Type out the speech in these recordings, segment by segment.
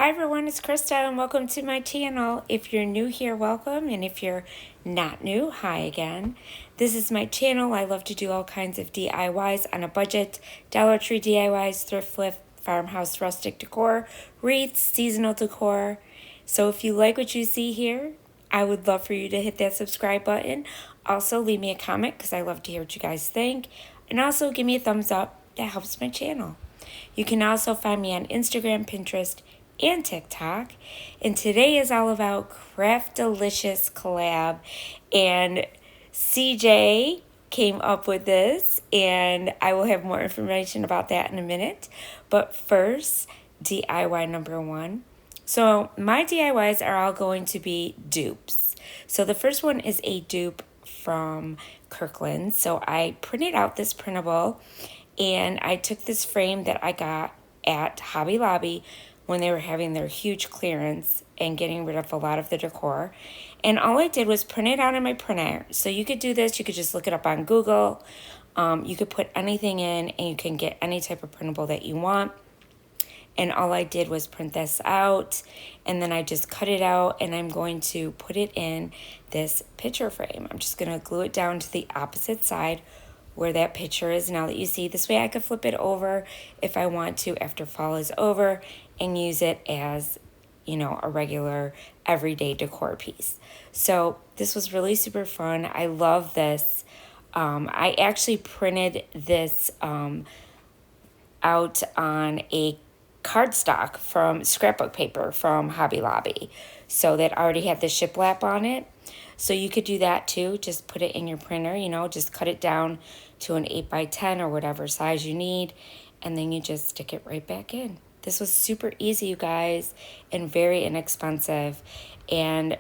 Hi everyone, it's Krista and welcome to my channel. If you're new here, welcome, and if you're not new, hi again. This is my channel. I love to do all kinds of DIYs on a budget, Dollar Tree DIYs, thrift flip, farmhouse rustic decor, wreaths, seasonal decor. So if you like what you see here, I would love for you to hit that subscribe button. Also, leave me a comment because I love to hear what you guys think. And also give me a thumbs up. That helps my channel. You can also find me on Instagram, Pinterest, and TikTok. And today is all about Craftilicious collab. And CJ came up with this, and I will have more information about that in a minute. But first, DIY number one. So my DIYs are all going to be dupes. So the first one is a dupe from Kirkland. So I printed out this printable, and I took this frame that I got at Hobby Lobby when they were having their huge clearance and getting rid of a lot of the decor. And all I did was print it out on my printer. So you could do this, you could just look it up on Google. You could put anything in and you can get any type of printable that you want. And all I did was print this out, and then I just cut it out, and I'm going to put it in this picture frame. I'm just going to glue it down to the opposite side where that picture is now that you see. This way I could flip it over if I want to after fall is over and use it as, you know, a regular everyday decor piece. So this was really super fun. I love this. I actually printed this out on a cardstock from scrapbook paper from Hobby Lobby. So that already had the shiplap on it. So you could do that too. Just put it in your printer, you know, just cut it down to an 8x10 or whatever size you need. And then you just stick it right back in. This was super easy, you guys, and very inexpensive. And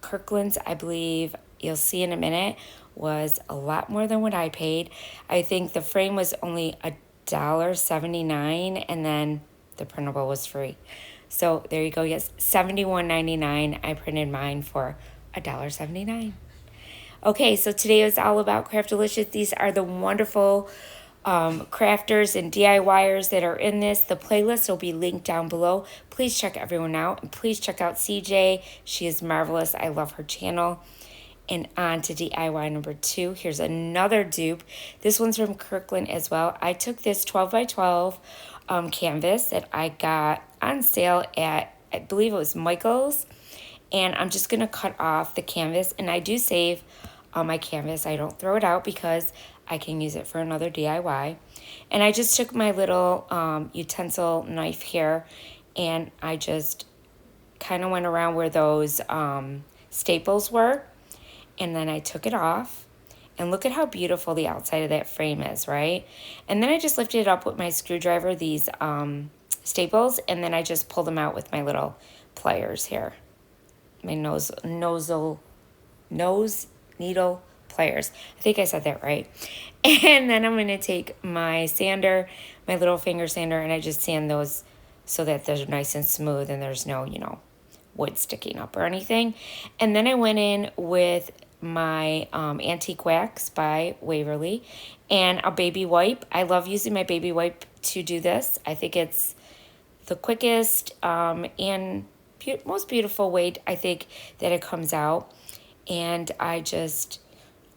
Kirkland's, I believe, you'll see in a minute, was a lot more than what I paid. I think the frame was only $1.79, and then the printable was free. So there you go. Yes, $71.99. I printed mine for $1.79. Okay, so today is all about Craftilicious. These are the wonderful crafters and DIYers that are in this. The playlist will be linked down below. Please check everyone out, and please check out CJ. She is marvelous. I love her channel. And on to DIY number two. Here's another dupe. This one's from Kirkland as well. I took this 12x12 canvas that I got on sale at, I believe it was Michael's. And I'm just going to cut off the canvas. And I do save my canvas. I don't throw it out because I can use it for another DIY. And I just took my little utensil knife here, and I just kind of went around where those staples were. And then I took it off. And look at how beautiful the outside of that frame is, right? And then I just lifted it up with my screwdriver, these staples, and then I just pulled them out with my little pliers here. My nose needle pliers. I think I said that right. And then I'm going to take my sander, my little finger sander, and I just sand those so that they're nice and smooth and there's no, you know, wood sticking up or anything. And then I went in with my Antique Wax by Waverly and a baby wipe. I love using my baby wipe to do this. I think it's the quickest and most beautiful way, I think, that it comes out. And I just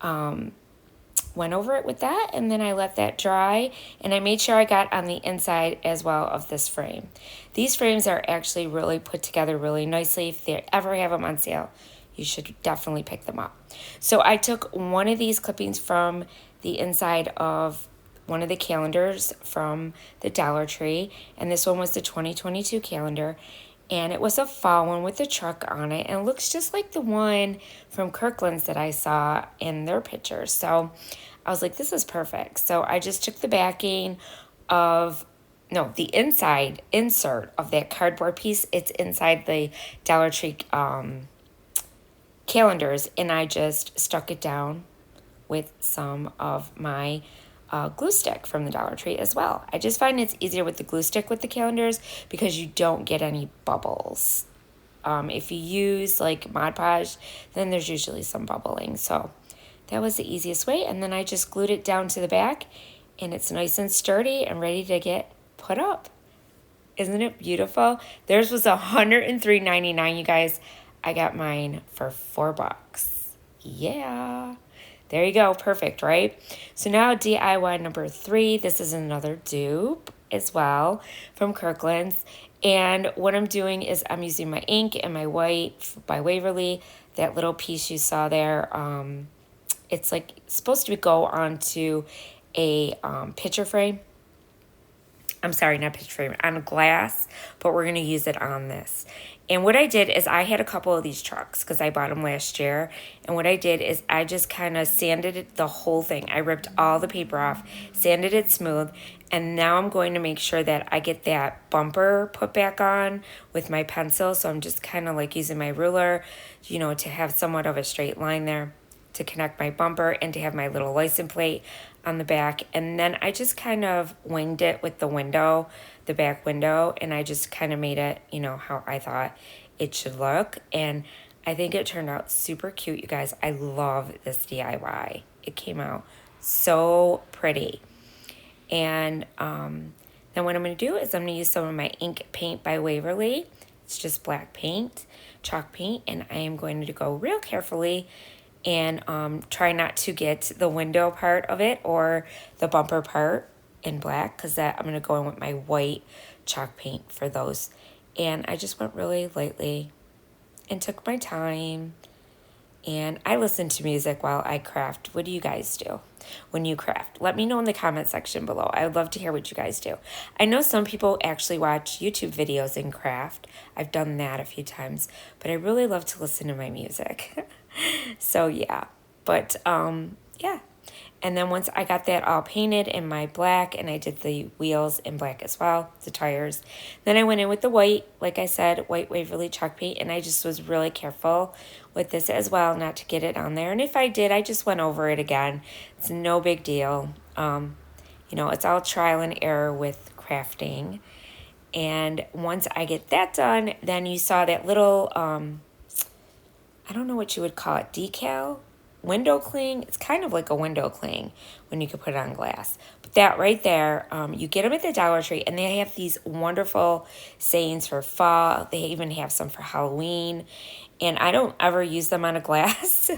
went over it with that, and then I let that dry, and I made sure I got on the inside as well of this frame. These frames are actually really put together really nicely. If they ever have them on sale, you should definitely pick them up. So I took one of these clippings from the inside of one of the calendars from the Dollar Tree, and this one was the 2022 calendar, and it was a fall one with a truck on it, and it looks just like the one from Kirkland's that I saw in their pictures. So I was like, this is perfect. So I just took the backing of, no, the inside insert of that cardboard piece. It's inside the Dollar Tree calendars, and I just stuck it down with some of my glue stick from the Dollar Tree as well. I just find it's easier with the glue stick with the calendars because you don't get any bubbles. If you use like Mod Podge, then there's usually some bubbling. So that was the easiest way. And then I just glued it down to the back, and it's nice and sturdy and ready to get put up. Isn't it beautiful? Theirs was $103.99, you guys. I got mine for $4. Yeah. There you go. Perfect, right? So now DIY number 3. This is another dupe as well from Kirkland's. And what I'm doing is I'm using my ink and my white by Waverly. That little piece you saw there, it's like supposed to go onto a picture frame. I'm sorry, not picture frame, on glass, but we're going to use it on this. And what I did is I had a couple of these trucks because I bought them last year. And what I did is I just kind of sanded it, the whole thing. I ripped all the paper off, sanded it smooth. And now I'm going to make sure that I get that bumper put back on with my pencil. So I'm just kind of like using my ruler, you know, to have somewhat of a straight line there to connect my bumper and to have my little license plate on the back. And then I just kind of winged it with the window, the back window, and I just kind of made it, you know, how I thought it should look. And I think it turned out super cute, you guys. I love this DIY. It came out so pretty. And then what I'm going to do is I'm going to use some of my ink paint by Waverly. It's just black paint, chalk paint, and I am going to go real carefully and try not to get the window part of it or the bumper part in black, because that I'm going to go in with my white chalk paint for those. And I just went really lightly and took my time. And I listen to music while I craft. What do you guys do when you craft? Let me know in the comment section below. I would love to hear what you guys do. I know some people actually watch YouTube videos and craft. I've done that a few times, but I really love to listen to my music. So yeah, but yeah. And then once I got that all painted in my black, and I did the wheels in black as well, the tires, then I went in with the white, like I said, white Waverly chalk paint, and I just was really careful with this as well, not to get it on there. And if I did, I just went over it again. It's no big deal. You know, it's all trial and error with crafting. And once I get that done, then you saw that little, I don't know what you would call it, decal? Window cling. It's kind of like a window cling when you could put it on glass. But that right there, you get them at the Dollar Tree, and they have these wonderful sayings for fall. They even have some for Halloween, and I don't ever use them on a glass.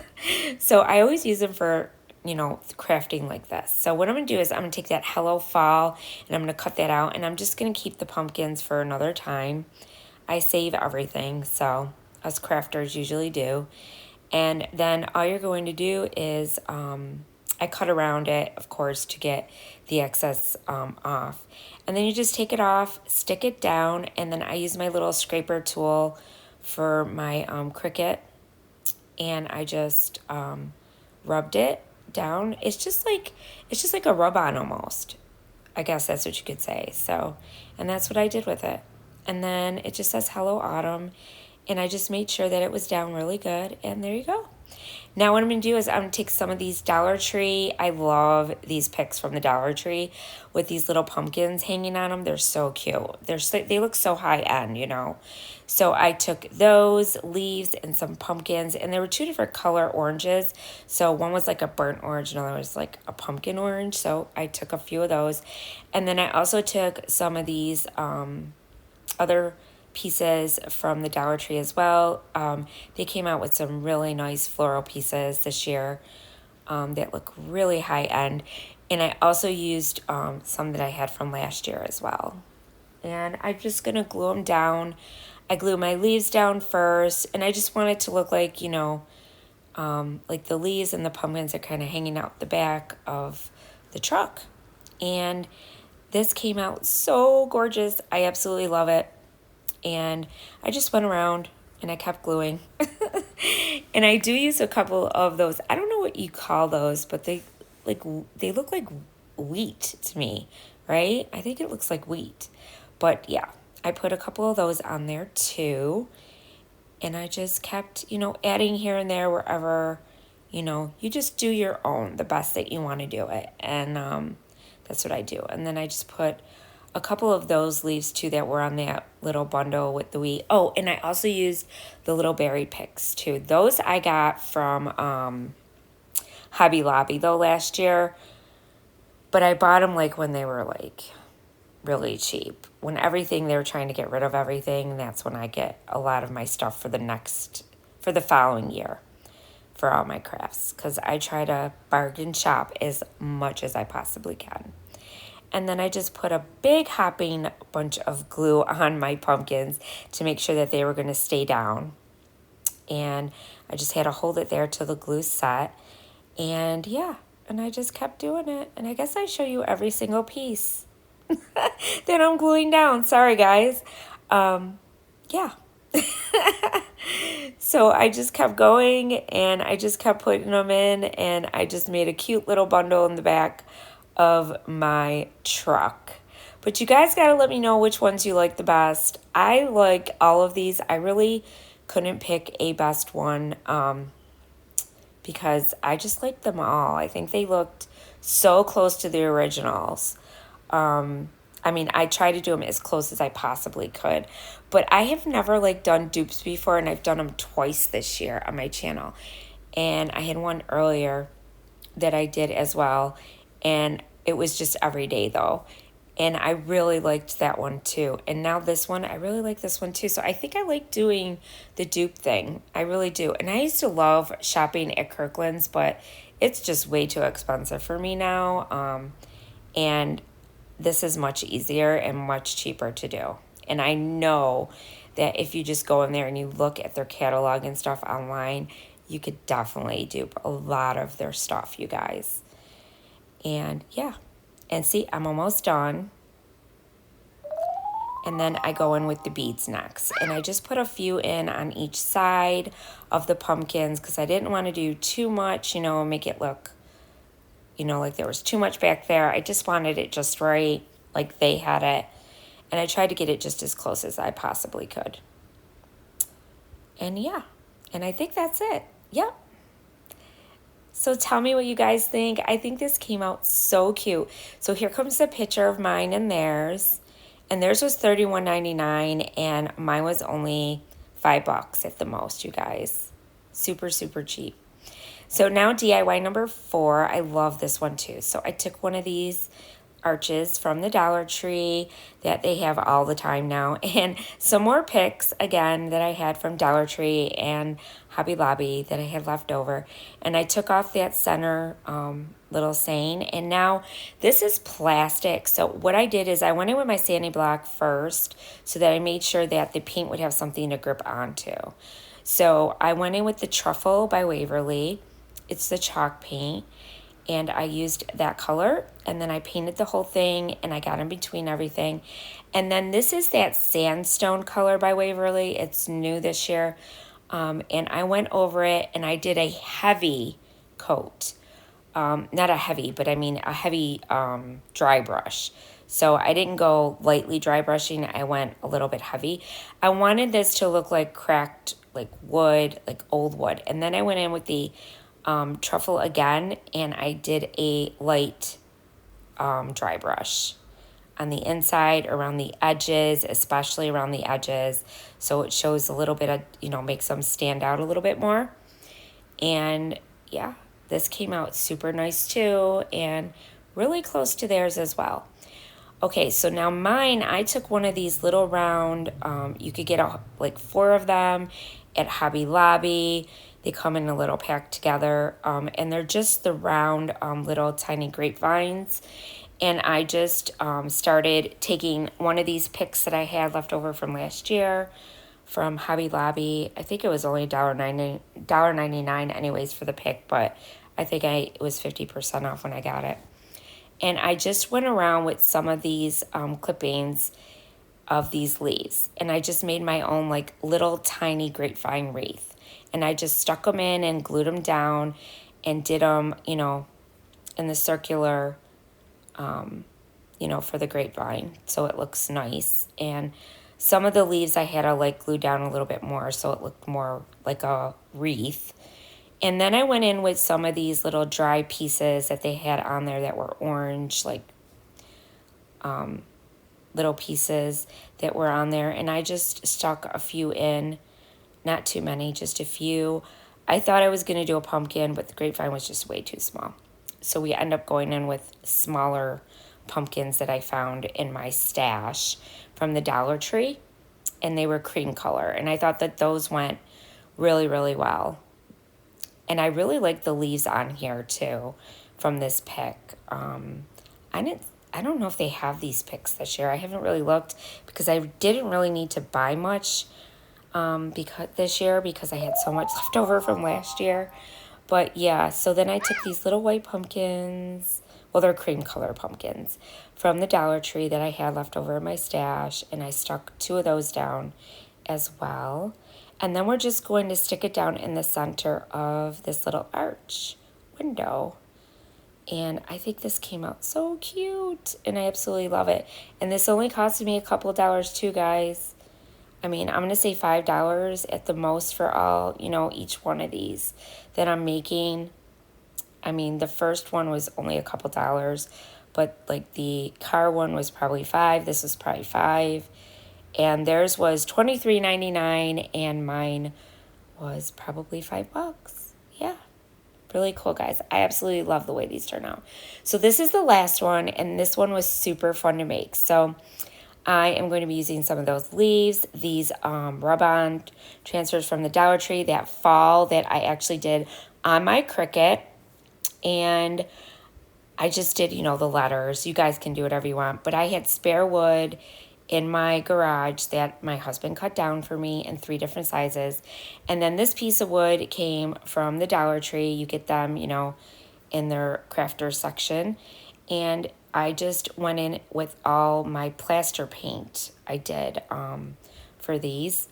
So I always use them for, you know, crafting like this. So what I'm going to do is I'm going to take that Hello Fall, and I'm going to cut that out, and I'm just going to keep the pumpkins for another time. I save everything, so us crafters usually do. And then all you're going to do is, I cut around it, of course, to get the excess off. And then you just take it off, stick it down, and then I use my little scraper tool for my Cricut. And I just rubbed it down. It's just like a rub-on almost. I guess that's what you could say. So, and that's what I did with it. And then it just says Hello Autumn. And I just made sure that it was down really good. And there you go. Now what I'm going to do is I'm going to take some of these Dollar Tree. I love these picks from the Dollar Tree with these little pumpkins hanging on them. They're so cute. They look so high end, you know. So I took those leaves and some pumpkins. And there were two different color oranges. So one was like a burnt orange. And another was like a pumpkin orange. So I took a few of those. And then I also took some of these other pieces from the Dollar Tree as well. They came out with some really nice floral pieces this year that look really high end. And I also used some that I had from last year as well. And I'm just going to glue them down. I glue my leaves down first, and I just want it to look like, you know, like the leaves and the pumpkins are kind of hanging out the back of the truck. And this came out so gorgeous. I absolutely love it. And I just went around and I kept gluing. And I do use a couple of those. I don't know what you call those, but they look like wheat to me, right? I think it looks like wheat. But yeah, I put a couple of those on there too. And I just kept, you know, adding here and there wherever, you know, you just do your own, the best that you want to do it. And that's what I do. And then I just put a couple of those leaves too that were on that little bundle with the wheat. Oh, and I also used the little berry picks too. Those I got from Hobby Lobby though last year, but I bought them like when they were like really cheap. When everything, they're trying to get rid of everything, that's when I get a lot of my stuff for the following year for all my crafts, because I try to bargain shop as much as I possibly can. And then I just put a big hopping bunch of glue on my pumpkins to make sure that they were going to stay down. And I just had to hold it there till the glue set. And yeah, and I just kept doing it. And I guess I show you every single piece that I'm gluing down. Sorry, guys. Yeah. So I just kept going, and I just kept putting them in, and I just made a cute little bundle in the back of my truck. But you guys got to let me know which ones you like the best. I like all of these. I really couldn't pick a best one because I just liked them all. I think they looked so close to the originals. I mean, I try to do them as close as I possibly could, but I have never like done dupes before, and I've done them twice this year on my channel. And I had one earlier that I did as well, and it was just every day though. And I really liked that one too. And now this one, I really like this one too. So I think I like doing the dupe thing. I really do. And I used to love shopping at Kirkland's, but it's just way too expensive for me now. And this is much easier and much cheaper to do. And I know that if you just go in there and you look at their catalog and stuff online, you could definitely dupe a lot of their stuff, you guys. And yeah. And see, I'm almost done. And then I go in with the beads next. And I just put a few in on each side of the pumpkins because I didn't want to do too much, you know, make it look, you know, like there was too much back there. I just wanted it just right, like they had it. And I tried to get it just as close as I possibly could. And yeah, and I think that's it. Yep. So tell me what you guys think. I think this came out so cute. So here comes the picture of mine and theirs. And theirs was $31.99, and mine was only $5 at the most, you guys. Super, super cheap. So now DIY number 4. I love this one too. So I took one of these arches from the Dollar Tree that they have all the time now, and some more picks again that I had from Dollar Tree and Hobby Lobby that I had left over. And I took off that center little saying, and now this is plastic. So what I did is I went in with my sanding block first so that I made sure that the paint would have something to grip onto. So I went in with the Truffle by Waverly. It's the chalk paint, and I used that color, and then I painted the whole thing, and I got in between everything. And then this is that Sandstone color by Waverly. It's new this year, and I went over it, and I did a heavy coat. Not a heavy, but I mean a heavy dry brush. So I didn't go lightly dry brushing. I went a little bit heavy. I wanted this to look like cracked, like wood, like old wood. And then I went in with the Truffle again, and I did a light dry brush on the inside, around the edges, especially around the edges, so it shows a little bit of, you know, makes them stand out a little bit more. And yeah, this came out super nice too, and really close to theirs as well. Okay, so now mine, I took one of these little round, you could get like 4 of them at Hobby Lobby. They come in a little pack together, and they're just the round little tiny grapevines. And I just started taking one of these picks that I had left over from last year from Hobby Lobby. I think it was only $1.99 anyways for the pick, but I think it was 50% off when I got it. And I just went around with some of these clippings of these leaves, and I just made my own like little tiny grapevine wreath. And I just stuck them in and glued them down and did them, you know, in the circular, you know, for the grapevine. So it looks nice. And some of the leaves I had to like glue down a little bit more so it looked more like a wreath. And then I went in with some of these little dry pieces that they had on there that were orange, like little pieces that were on there. And I just stuck a few in. Not too many, just a few. I thought I was going to do a pumpkin, but the grapevine was just way too small. So we end up going in with smaller pumpkins that I found in my stash from the Dollar Tree, and they were cream color, and I thought that those went really, really well. And I really like the leaves on here too from this pick. I don't know if they have these picks this year. I haven't really looked because I didn't really need to buy much because this year because I had so much left over from last year. But yeah, so then I took these little white pumpkins, well, they're cream color pumpkins, from the Dollar Tree that I had left over in my stash, and I stuck 2 of those down as well. And then we're just going to stick it down in the center of this little arch window. And I think this came out so cute, and I absolutely love it. And this only costed me a couple of dollars too, guys. I mean, I'm going to say $5 at the most for all, you know, each one of these that I'm making. I mean, the first one was only a couple dollars, but like the car one was probably $5. This was probably $5. And theirs was $23.99, and mine was probably $5. Yeah. Really cool, guys. I absolutely love the way these turn out. So this is the last one, and this one was super fun to make. So I am going to be using some of those leaves, these rub-on transfers from the Dollar Tree, that fall that I actually did on my Cricut. And I just did, you know, the letters. You guys can do whatever you want. But I had spare wood in my garage that my husband cut down for me in 3 different sizes. And then this piece of wood came from the Dollar Tree. You get them, you know, in their crafter section. And I just went in with all my plaster paint I did for these.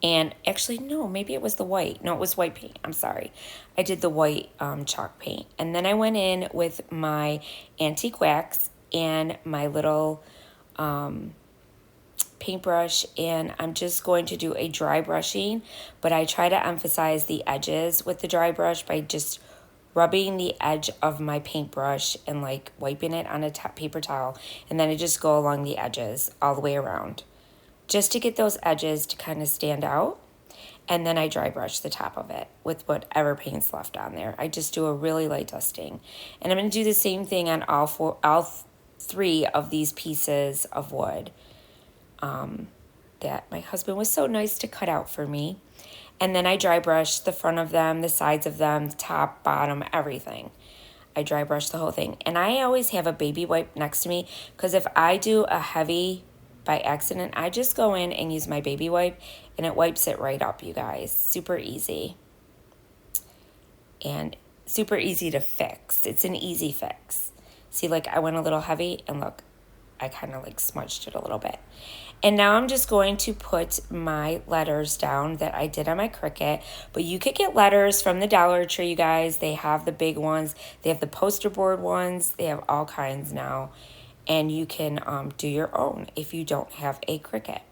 And actually, no, maybe it was the white. No, it was white paint. I'm sorry. I did the white chalk paint. And then I went in with my antique wax and my little paintbrush, and I'm just going to do a dry brushing, but I try to emphasize the edges with the dry brush by just rubbing the edge of my paintbrush and like wiping it on a paper towel, and then I just go along the edges all the way around just to get those edges to kind of stand out. And then I dry brush the top of it with whatever paint's left on there. I just do a really light dusting, and I'm going to do the same thing on all 3 of these pieces of wood that my husband was so nice to cut out for me. And then I dry brush the front of them, the sides of them, the top, bottom, everything. I dry brush the whole thing. And I always have a baby wipe next to me, because if I do a heavy by accident, I just go in and use my baby wipe, and it wipes it right up, you guys. Super easy. And super easy to fix. It's an easy fix. See, like I went a little heavy, and look, I kind of like smudged it a little bit. And now I'm just going to put my letters down that I did on my Cricut. But you could get letters from the Dollar Tree, you guys. They have the big ones. They have the poster board ones. They have all kinds now. And you can do your own if you don't have a Cricut.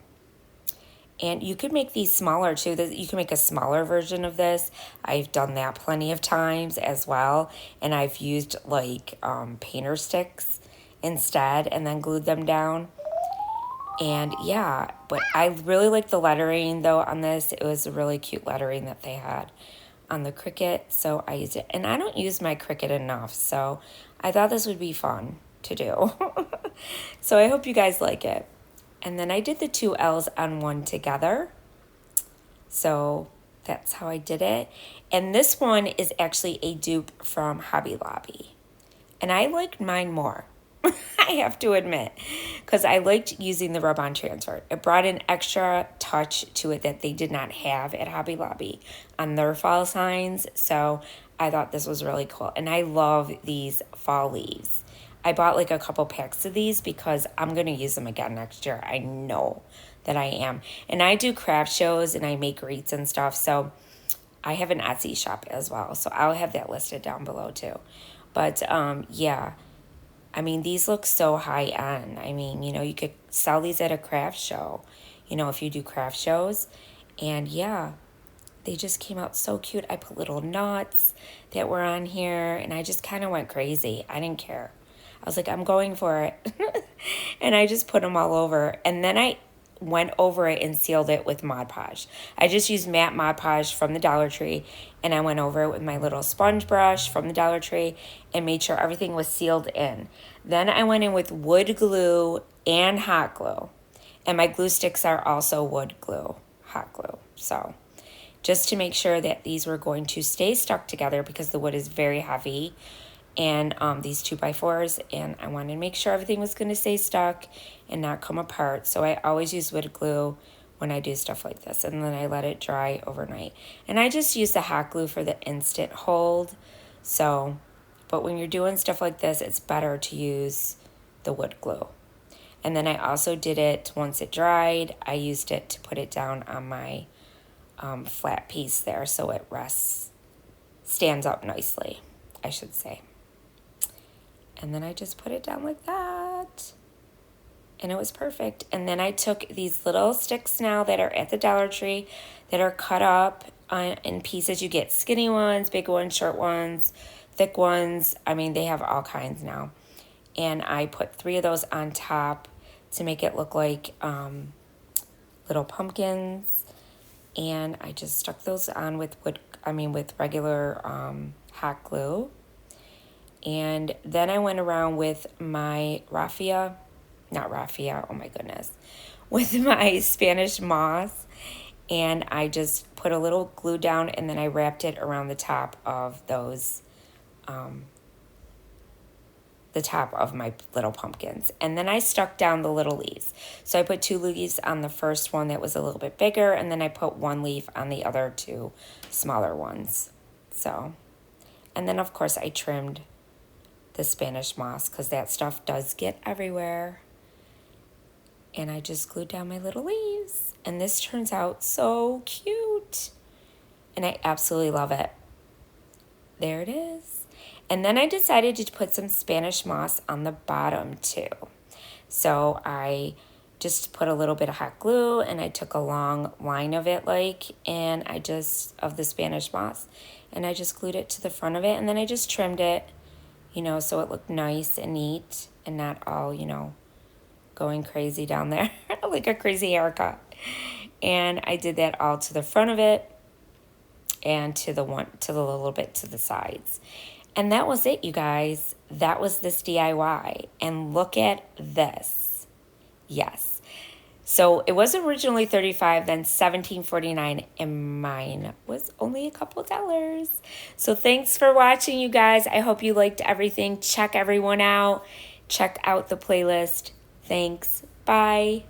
And you could make these smaller too. You can make a smaller version of this. I've done that plenty of times as well. And I've used like painter sticks instead and then glued them down. And yeah, but I really like the lettering though on this. It was a really cute lettering that they had on the Cricut. So I used it. And I don't use my Cricut enough. So I thought this would be fun to do. So I hope you guys like it. And then I did the 2 L's on one together. So that's how I did it. And this one is actually a dupe from Hobby Lobby. And I liked mine more. I have to admit, because I liked using the rub-on transfer. It brought an extra touch to it that they did not have at Hobby Lobby on their fall signs. So I thought this was really cool. And I love these fall leaves. I bought like a couple packs of these because I'm going to use them again next year. I know that I am. And I do craft shows and I make wreaths and stuff. So I have an Esty shop as well. So I'll have that listed down below too. But yeah. I mean, these look so high end. I mean, you know, you could sell these at a craft show, you know, if you do craft shows. And yeah, they just came out so cute. I put little knots that were on here, and I just kind of went crazy. I didn't care. I was like, I'm going for it. And I just put them all over. And then went over it and sealed it with Mod Podge. I just used matte Mod Podge from the Dollar Tree, and I went over it with my little sponge brush from the Dollar Tree and made sure everything was sealed in. Then I went in with wood glue and hot glue. And my glue sticks are also wood glue, hot glue. So just to make sure that these were going to stay stuck together because the wood is very heavy, and these 2x4s, and I wanted to make sure everything was going to stay stuck and not come apart. So I always use wood glue when I do stuff like this, and then I let it dry overnight. And I just use the hot glue for the instant hold. So, but when you're doing stuff like this, it's better to use the wood glue. And then I also did it once it dried. I used it to put it down on my flat piece there so it stands up nicely, I should say. And then I just put it down like that. And it was perfect. And then I took these little sticks now that are at the Dollar Tree that are cut up in pieces. You get skinny ones, big ones, short ones, thick ones. I mean, they have all kinds now. And I put 3 of those on top to make it look like little pumpkins. And I just stuck those on with regular hot glue. And then I went around with my with my Spanish moss, and I just put a little glue down, and then I wrapped it around the top of those, the top of my little pumpkins. And then I stuck down the little leaves. So I put 2 leaves on the first one that was a little bit bigger, and then I put 1 leaf on the other 2 smaller ones. So, and then of course I trimmed the Spanish moss because that stuff does get everywhere. And I just glued down my little leaves. And this turns out so cute. And I absolutely love it. There it is. And then I decided to put some Spanish moss on the bottom too. So I just put a little bit of hot glue, and I took a long line of it of the Spanish moss, and I just glued it to the front of it, and then I just trimmed it, so it looked nice and neat and not all, going crazy down there like a crazy haircut. And I did that all to the front of it and to the little bit to the sides. And that was it, you guys. That was this DIY. And look at this. Yes. So it was originally $35, then $17.49, and mine was only a couple dollars. So thanks for watching, you guys. I hope you liked everything. Check everyone out. Check out the playlist. Thanks. Bye.